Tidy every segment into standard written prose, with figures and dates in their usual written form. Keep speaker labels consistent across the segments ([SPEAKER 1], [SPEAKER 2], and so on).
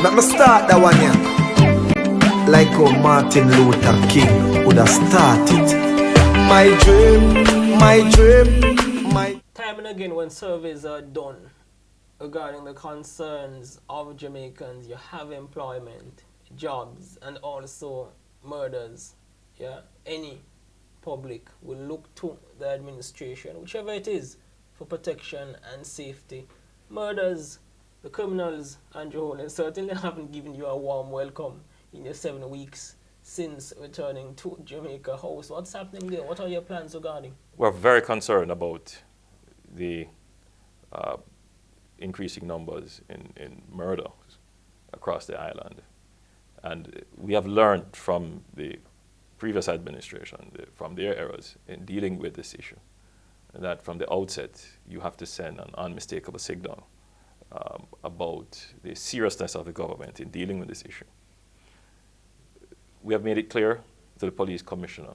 [SPEAKER 1] Let me start that one here. Like how Martin Luther King would have started. My dream.
[SPEAKER 2] Time and again when surveys are done regarding the concerns of Jamaicans, you have employment, jobs, and also murders. Yeah, any public will look to the administration, whichever it is, for protection and safety. Murders, the criminals, and Holness certainly haven't given you a warm welcome in your 7 weeks since returning to Jamaica House. What's happening there? What are your plans regarding?
[SPEAKER 3] We're very concerned about the increasing numbers in murders across the island. And we have learned from the previous administration, from their errors in dealing with this issue, that from the outset, you have to send an unmistakable signal about the seriousness of the government in dealing with this issue. We have made it clear to the police commissioner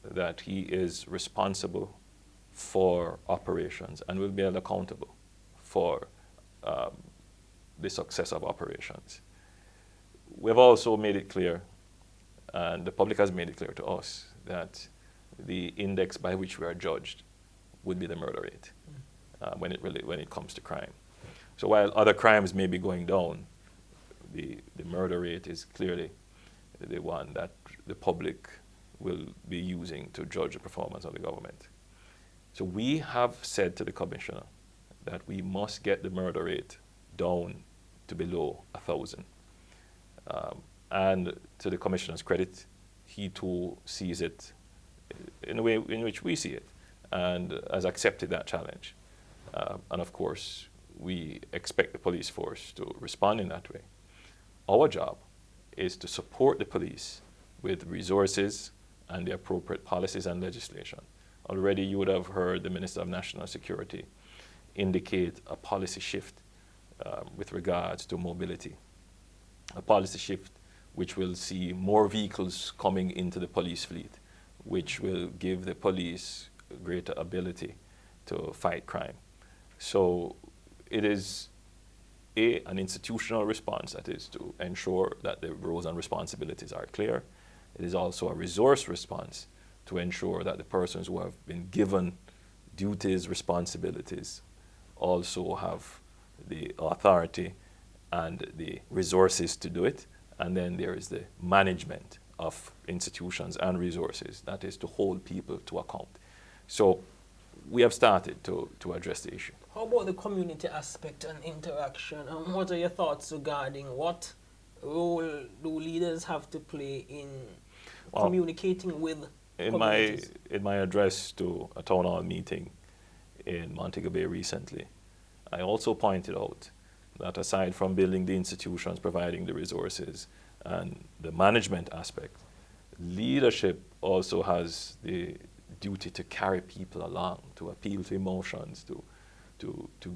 [SPEAKER 3] that he is responsible for operations and will be held accountable for the success of operations. We've also made it clear, and the public has made it clear to us, that the index by which we are judged would be the murder rate when it comes to crime. So while other crimes may be going down, the murder rate is clearly the one that the public will be using to judge the performance of the government. So we have said to the commissioner that we must get the murder rate down to below 1,000. And to the commissioner's credit, he too sees it in the way in which we see it and has accepted that challenge. And of course, we expect the police force to respond in that way. Our job is to support the police with resources and the appropriate policies and legislation. Already you would have heard the Minister of National Security indicate a policy shift with regards to mobility. A policy shift which will see more vehicles coming into the police fleet, which will give the police greater ability to fight crime. So it is an institutional response, that is to ensure that the roles and responsibilities are clear. It is also a resource response to ensure that the persons who have been given duties, responsibilities, also have the authority and the resources to do it. And then there is the management of institutions and resources, that is to hold people to account. So we have started to address the issue.
[SPEAKER 2] How about the community aspect and interaction? What are your thoughts regarding what role do leaders have to play in communicating with communities?
[SPEAKER 3] In my address to a town hall meeting in Montego Bay recently, I also pointed out that aside from building the institutions, providing the resources and the management aspect, leadership also has the duty to carry people along, to appeal to emotions, to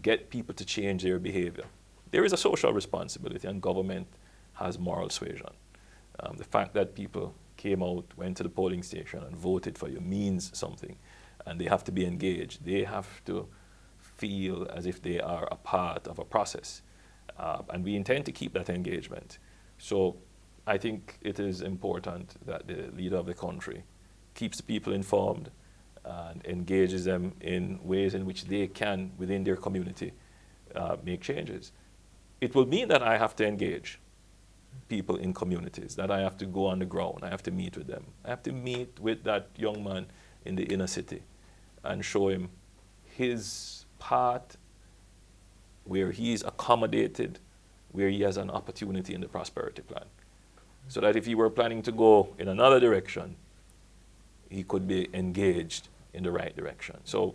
[SPEAKER 3] get people to change their behavior. There is a social responsibility, and government has moral suasion. The fact that people came out, went to the polling station and voted for you means something, and they have to be engaged. They have to feel as if they are a part of a process, and we intend to keep that engagement. So I think it is important that the leader of the country keeps the people informed and engages them in ways in which they can, within their community, make changes. It will mean that I have to engage people in communities, that I have to go on the ground, I have to meet with them. I have to meet with that young man in the inner city and show him his part where he's accommodated, where he has an opportunity in the prosperity plan. So that if he were planning to go in another direction, he could be engaged in the right direction. So,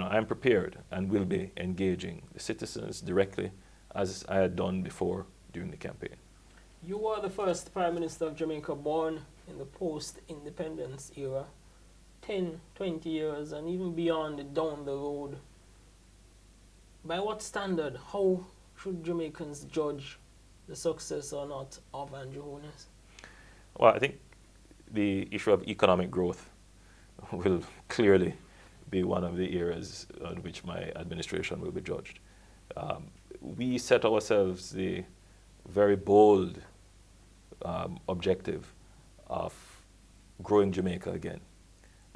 [SPEAKER 3] I'm prepared and will be engaging the citizens directly as I had done before during the campaign.
[SPEAKER 2] You were the first Prime Minister of Jamaica born in the post-independence era. 10, 20 years and even beyond down the road. By what standard, how should Jamaicans judge the success or not of Andrew Holness?
[SPEAKER 3] Well, I think the issue of economic growth will clearly be one of the areas on which my administration will be judged. We set ourselves the very bold objective of growing Jamaica again,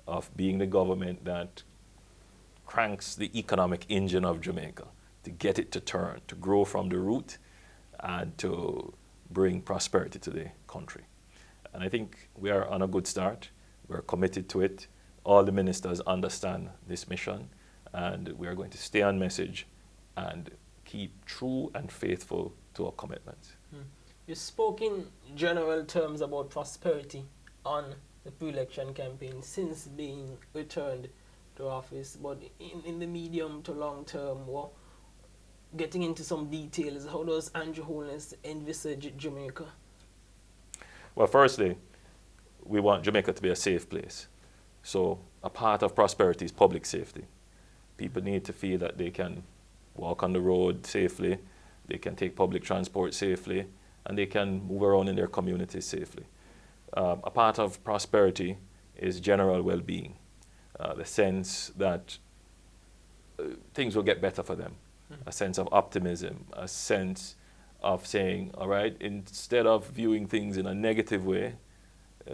[SPEAKER 3] of being the government that cranks the economic engine of Jamaica to get it to turn, to grow from the root and to bring prosperity to the country. And I think we are on a good start. We're committed to it. All the ministers understand this mission, and we are going to stay on message and keep true and faithful to our commitments.
[SPEAKER 2] You spoke in general terms about prosperity on the pre-election campaign since being returned to office, but in the medium to long term, well, getting into some details, how does Andrew Holness envisage Jamaica?
[SPEAKER 3] Well, firstly, we want Jamaica to be a safe place. So a part of prosperity is public safety. People need to feel that they can walk on the road safely, they can take public transport safely, and they can move around in their communities safely. A part of prosperity is general well-being, the sense that things will get better for them, a sense of optimism, a sense of saying, all right, instead of viewing things in a negative way,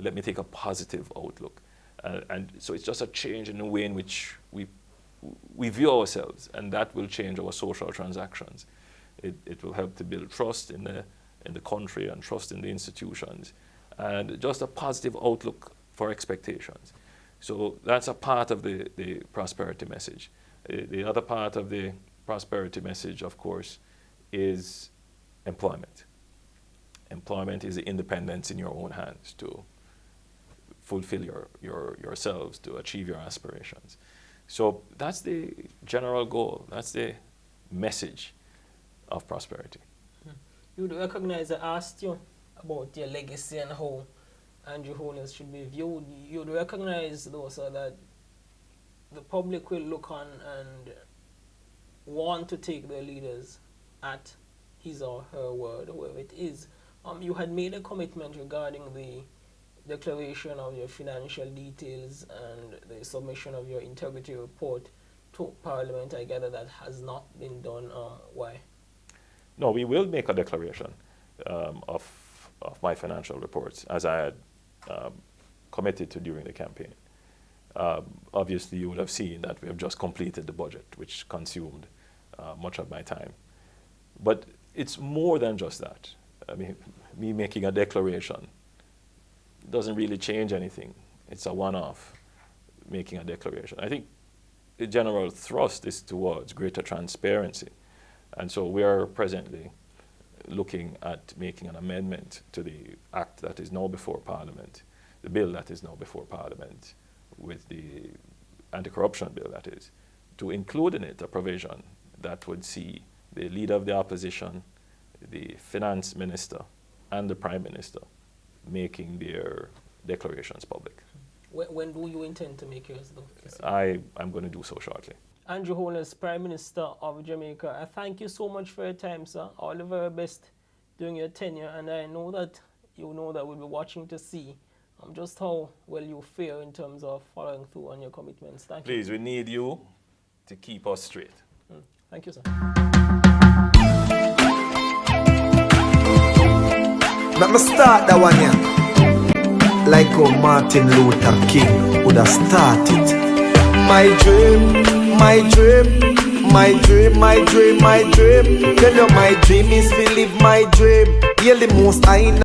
[SPEAKER 3] let me take a positive outlook. And so it's just a change in the way in which we view ourselves, and that will change our social transactions. It will help to build trust in the country and trust in the institutions, and just a positive outlook for expectations. So that's a part of the prosperity message. The other part of the prosperity message, of course, is employment. Employment is the independence in your own hands to fulfill yourselves, to achieve your aspirations. So that's the general goal. That's the message of prosperity.
[SPEAKER 2] You would recognize I asked you about your legacy and how Andrew Holness should be viewed. You would recognize, though, sir, that the public will look on and want to take their leaders at his or her word, whoever it is. You had made a commitment regarding the declaration of your financial details and the submission of your integrity report to Parliament. I gather that has not been done. Why?
[SPEAKER 3] No, we will make a declaration of my financial reports, as I had committed to during the campaign. Obviously, you would have seen that we have just completed the budget, which consumed much of my time. But it's more than just that. I mean, me making a declaration doesn't really change anything. It's a one-off making a declaration. I think the general thrust is towards greater transparency. And so we are presently looking at making an amendment to the act that is now before Parliament, the bill that is now before Parliament, with the anti-corruption bill, that is, to include in it a provision that would see the leader of the opposition, the finance minister, and the prime minister making their declarations public.
[SPEAKER 2] When do you intend to make yours, though?
[SPEAKER 3] I'm going to do so shortly.
[SPEAKER 2] Andrew Holness, Prime Minister of Jamaica, I thank you so much for your time, sir. All the very best during your tenure, and I know that you know that we'll be watching to see just how well you fare in terms of following through on your commitments. Thank you.
[SPEAKER 3] Please, we need you to keep us straight.
[SPEAKER 2] Thank you, sir.
[SPEAKER 1] Let me start that one, yeah. Like how Martin Luther King would have started. My dream, my dream, my dream, my dream, my dream. Tell you my dream is to live my dream. Yeah, the most I know.